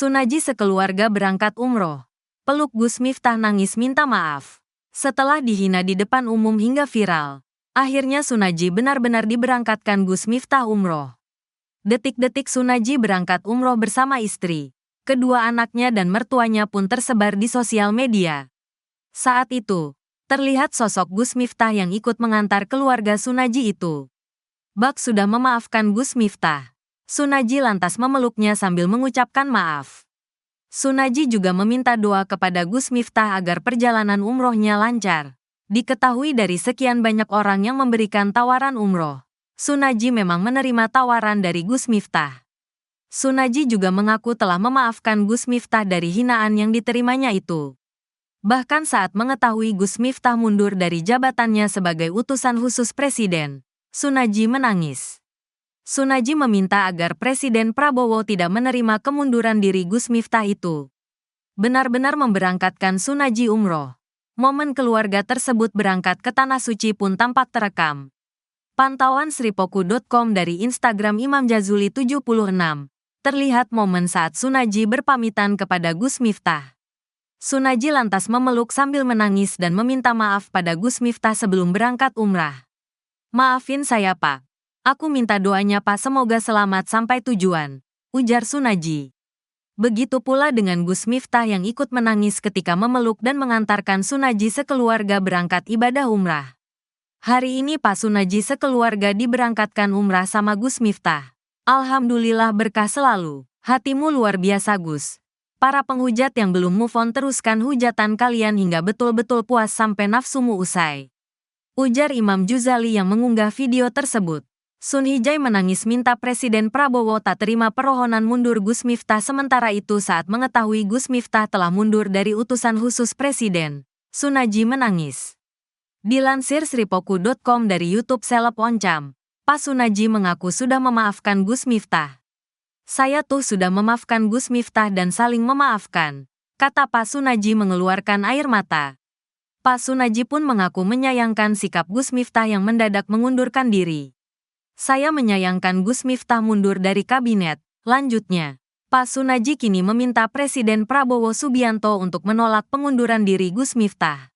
Sunarji sekeluarga berangkat umroh. Peluk Gus Miftah nangis minta maaf. Setelah dihina di depan umum hingga viral, akhirnya Sunarji benar-benar diberangkatkan Gus Miftah umroh. Detik-detik Sunarji berangkat umroh bersama istri, kedua anaknya dan mertuanya pun tersebar di sosial media. Saat itu, terlihat sosok Gus Miftah yang ikut mengantar keluarga Sunarji itu. Bak sudah memaafkan Gus Miftah. Sunarji lantas memeluknya sambil mengucapkan maaf. Sunarji juga meminta doa kepada Gus Miftah agar perjalanan umrohnya lancar. Diketahui dari sekian banyak orang yang memberikan tawaran umroh, Sunarji memang menerima tawaran dari Gus Miftah. Sunarji juga mengaku telah memaafkan Gus Miftah dari hinaan yang diterimanya itu. Bahkan saat mengetahui Gus Miftah mundur dari jabatannya sebagai utusan khusus Presiden, Sunarji menangis. Sunarji meminta agar Presiden Prabowo tidak menerima kemunduran diri Gus Miftah itu. Benar-benar memberangkatkan Sunarji umroh. Momen keluarga tersebut berangkat ke Tanah Suci pun tampak terekam. Pantauan sripoku.com dari Instagram Imam Jazuli 76. Terlihat momen saat Sunarji berpamitan kepada Gus Miftah. Sunarji lantas memeluk sambil menangis dan meminta maaf pada Gus Miftah sebelum berangkat umrah. "Maafin saya, Pak. Aku minta doanya Pak semoga selamat sampai tujuan," ujar Sunarji. Begitu pula dengan Gus Miftah yang ikut menangis ketika memeluk dan mengantarkan Sunarji sekeluarga berangkat ibadah umrah. Hari ini Pak Sunarji sekeluarga diberangkatkan umrah sama Gus Miftah. "Alhamdulillah berkah selalu. Hatimu luar biasa Gus. Para penghujat yang belum move on teruskan hujatan kalian hingga betul-betul puas sampai nafsumu usai," ujar Imam Jazuli yang mengunggah video tersebut. Sun Hijai menangis minta Presiden Prabowo tak terima permohonan mundur Gus Miftah. Sementara itu saat mengetahui Gus Miftah telah mundur dari utusan khusus Presiden, Sunarji menangis. Dilansir sripoku.com dari YouTube Seleb Oncam, Pak Sunarji mengaku sudah memaafkan Gus Miftah. "Saya tuh sudah memaafkan Gus Miftah dan saling memaafkan," kata Pak Sunarji mengeluarkan air mata. Pak Sunarji pun mengaku menyayangkan sikap Gus Miftah yang mendadak mengundurkan diri. "Saya menyayangkan Gus Miftah mundur dari kabinet," lanjutnya. Pak Sunarji kini meminta Presiden Prabowo Subianto untuk menolak pengunduran diri Gus Miftah.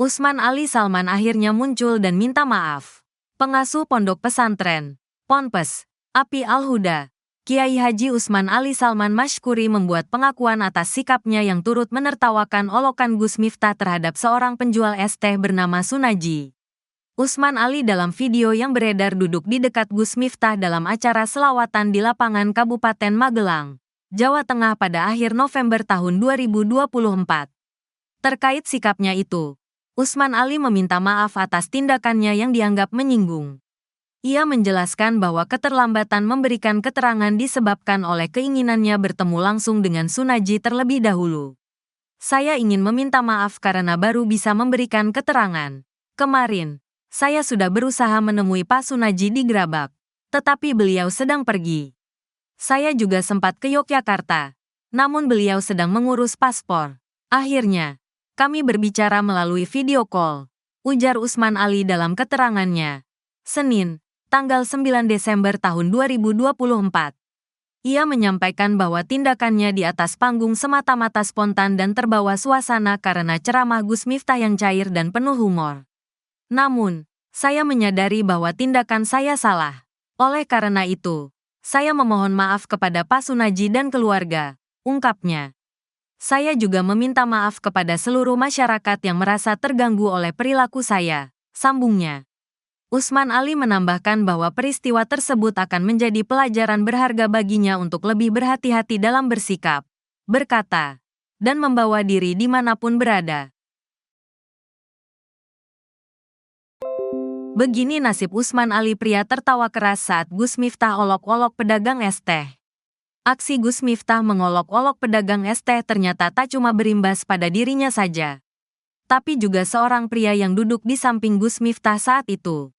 Usman Ali Salman akhirnya muncul dan minta maaf. Pengasuh Pondok Pesantren Ponpes Api Al-Huda, Kiai Haji Usman Ali Salman Masyukuri membuat pengakuan atas sikapnya yang turut menertawakan olokan Gus Miftah terhadap seorang penjual es teh bernama Sunarji. Usman Ali dalam video yang beredar duduk di dekat Gus Miftah dalam acara selawatan di lapangan Kabupaten Magelang, Jawa Tengah pada akhir November tahun 2024. Terkait sikapnya itu, Usman Ali meminta maaf atas tindakannya yang dianggap menyinggung. Ia menjelaskan bahwa keterlambatan memberikan keterangan disebabkan oleh keinginannya bertemu langsung dengan Sunarji terlebih dahulu. "Saya ingin meminta maaf karena baru bisa memberikan keterangan. Kemarin, saya sudah berusaha menemui Pak Sunarji di Gerabak, tetapi beliau sedang pergi. Saya juga sempat ke Yogyakarta, namun beliau sedang mengurus paspor. Akhirnya, kami berbicara melalui video call," ujar Usman Ali dalam keterangannya. Senin, tanggal 9 Desember tahun 2024. Ia menyampaikan bahwa tindakannya di atas panggung semata-mata spontan dan terbawa suasana karena ceramah Gus Miftah yang cair dan penuh humor. "Namun, saya menyadari bahwa tindakan saya salah. Oleh karena itu, saya memohon maaf kepada Pak Sunarji dan keluarga," ungkapnya. "Saya juga meminta maaf kepada seluruh masyarakat yang merasa terganggu oleh perilaku saya," sambungnya. Usman Ali menambahkan bahwa peristiwa tersebut akan menjadi pelajaran berharga baginya untuk lebih berhati-hati dalam bersikap, berkata, dan membawa diri dimanapun berada. Begini nasib Usman Ali, pria tertawa keras saat Gus Miftah olok-olok pedagang es teh. Aksi Gus Miftah mengolok-olok pedagang es teh ternyata tak cuma berimbas pada dirinya saja, tapi juga seorang pria yang duduk di samping Gus Miftah saat itu.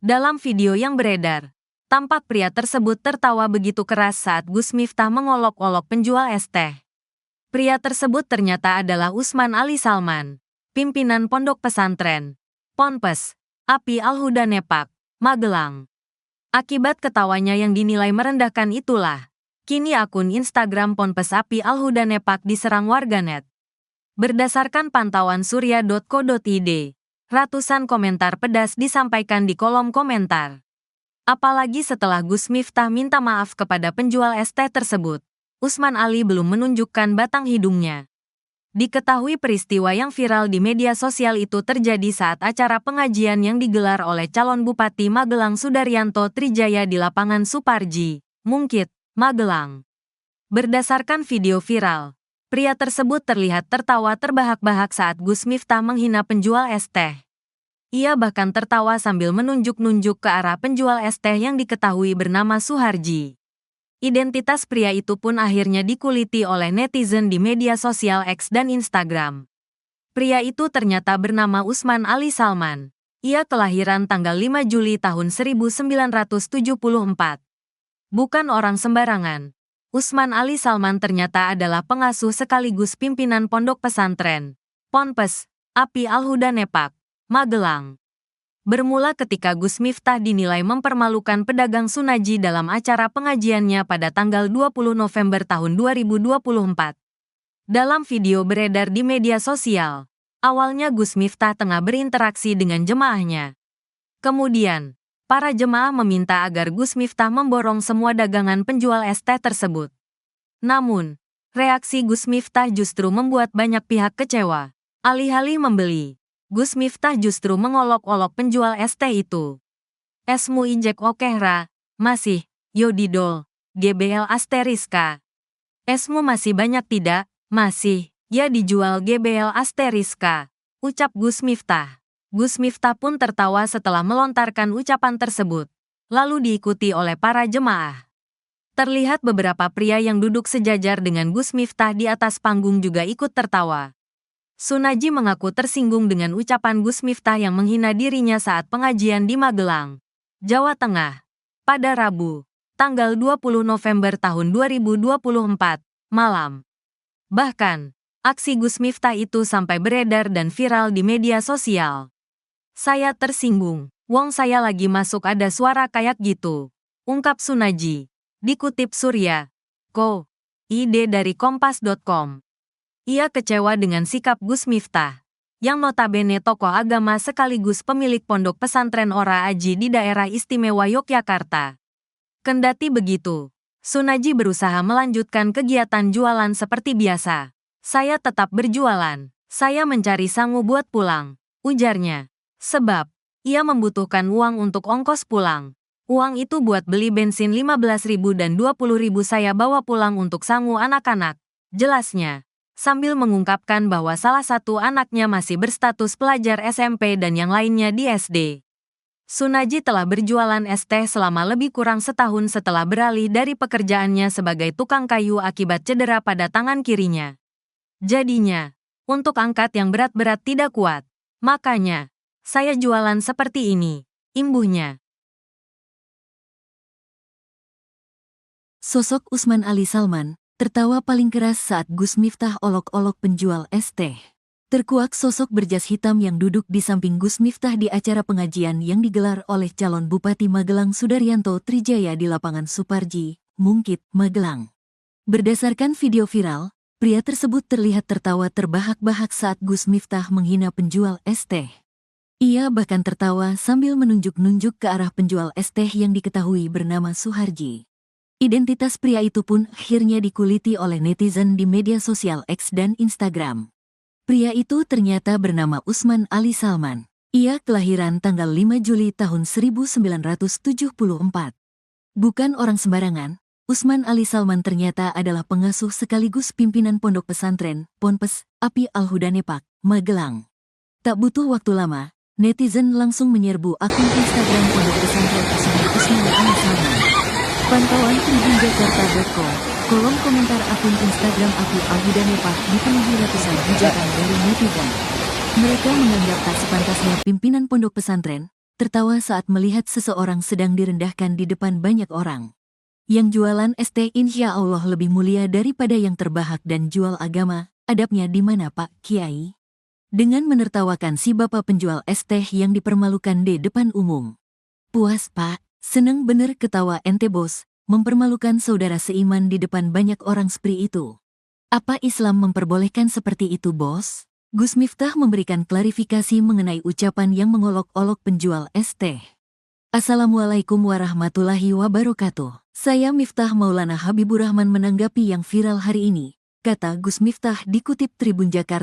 Dalam video yang beredar, tampak pria tersebut tertawa begitu keras saat Gus Miftah mengolok-olok penjual es teh. Pria tersebut ternyata adalah Usman Ali Salman, pimpinan Pondok Pesantren Ponpes Api Al-Huda Nepak, Magelang. Akibat ketawanya yang dinilai merendahkan itulah, kini akun Instagram Ponpes Api Al-Huda Nepak diserang warganet. Berdasarkan pantauan surya.co.id, ratusan komentar pedas disampaikan di kolom komentar. Apalagi setelah Gus Miftah minta maaf kepada penjual es teh tersebut, Usman Ali belum menunjukkan batang hidungnya. Diketahui peristiwa yang viral di media sosial itu terjadi saat acara pengajian yang digelar oleh calon Bupati Magelang Sudaryanto Trijaya di lapangan Suparji, Mungkit, Magelang. Berdasarkan video viral, pria tersebut terlihat tertawa terbahak-bahak saat Gus Miftah menghina penjual es teh. Ia bahkan tertawa sambil menunjuk-nunjuk ke arah penjual es teh yang diketahui bernama Suharji. Identitas pria itu pun akhirnya dikuliti oleh netizen di media sosial X dan Instagram. Pria itu ternyata bernama Usman Ali Salman. Ia kelahiran tanggal 5 Juli tahun 1974. Bukan orang sembarangan. Usman Ali Salman ternyata adalah pengasuh sekaligus pimpinan pondok pesantren Ponpes Api Al-Huda Nepak, Magelang. Bermula ketika Gus Miftah dinilai mempermalukan pedagang Sunaji dalam acara pengajiannya pada tanggal 20 November tahun 2024. Dalam video beredar di media sosial, awalnya Gus Miftah tengah berinteraksi dengan jemaahnya. Kemudian, para jemaah meminta agar Gus Miftah memborong semua dagangan penjual es teh tersebut. Namun, reaksi Gus Miftah justru membuat banyak pihak kecewa. Alih-alih membeli, Gus Miftah justru mengolok-olok penjual es teh itu. Esmu injek okehra, masih, yodidol, GBL asteriska. Esmu masih banyak tidak, masih, ya dijual GBL asteriska, ucap Gus Miftah. Gus Miftah pun tertawa setelah melontarkan ucapan tersebut, lalu diikuti oleh para jemaah. Terlihat beberapa pria yang duduk sejajar dengan Gus Miftah di atas panggung juga ikut tertawa. Sunaji mengaku tersinggung dengan ucapan Gus Miftah yang menghina dirinya saat pengajian di Magelang, Jawa Tengah, pada Rabu, tanggal 20 November tahun 2024, malam. Bahkan, aksi Gus Miftah itu sampai beredar dan viral di media sosial. Saya tersinggung, wong saya lagi masuk ada suara kayak gitu, ungkap Sunaji. Dikutip Surya.co.id dari kompas.com. Ia kecewa dengan sikap Gus Miftah, yang notabene tokoh agama sekaligus pemilik pondok pesantren Ora Aji di daerah istimewa Yogyakarta. Kendati begitu, Sunaji berusaha melanjutkan kegiatan jualan seperti biasa. Saya tetap berjualan, saya mencari sangu buat pulang, ujarnya. Sebab, ia membutuhkan uang untuk ongkos pulang. Uang itu buat beli bensin 15.000 dan 20.000 saya bawa pulang untuk sangu anak-anak, jelasnya. Sambil mengungkapkan bahwa salah satu anaknya masih berstatus pelajar SMP dan yang lainnya di SD. Sunaji telah berjualan es teh selama lebih kurang setahun setelah beralih dari pekerjaannya sebagai tukang kayu akibat cedera pada tangan kirinya. Jadinya, untuk angkat yang berat-berat tidak kuat. Makanya, saya jualan seperti ini, imbuhnya. Sosok Usman Ali Salman tertawa paling keras saat Gus Miftah olok-olok penjual es teh. Terkuak sosok berjas hitam yang duduk di samping Gus Miftah di acara pengajian yang digelar oleh calon Bupati Magelang Sudaryanto Trijaya di lapangan Suparji, Mungkit, Magelang. Berdasarkan video viral, pria tersebut terlihat tertawa terbahak-bahak saat Gus Miftah menghina penjual es teh. Ia bahkan tertawa sambil menunjuk-nunjuk ke arah penjual es teh yang diketahui bernama Suharji. Identitas pria itu pun akhirnya dikuliti oleh netizen di media sosial X dan Instagram. Pria itu ternyata bernama Usman Ali Salman. Ia kelahiran tanggal 5 Juli tahun 1974. Bukan orang sembarangan, Usman Ali Salman ternyata adalah pengasuh sekaligus pimpinan pondok pesantren Ponpes Api Al-Huda Nepak, Magelang. Tak butuh waktu lama, netizen langsung menyerbu akun Instagram pondok pesantren Usman Ali Salman. Pantauan tribunjakarta.com, kolom komentar akun Instagram Api Al-Huda Nepak dipenuhi ratusan hujatan dari netizen. Mereka menganggap tak sepantasnya pimpinan pondok pesantren tertawa saat melihat seseorang sedang direndahkan di depan banyak orang. Yang jualan es teh insya Allah lebih mulia daripada yang terbahak dan jual agama, adabnya di mana Pak Kiai? Dengan menertawakan si bapak penjual es teh yang dipermalukan di depan umum. Puas Pak? Seneng bener ketawa ente bos, mempermalukan saudara seiman di depan banyak orang seperti itu. Apa Islam memperbolehkan seperti itu bos? Gus Miftah memberikan klarifikasi mengenai ucapan yang mengolok-olok penjual es teh. Assalamualaikum warahmatullahi wabarakatuh. Saya Miftah Maulana Habibur Rahman menanggapi yang viral hari ini, kata Gus Miftah dikutip Tribun Jakarta.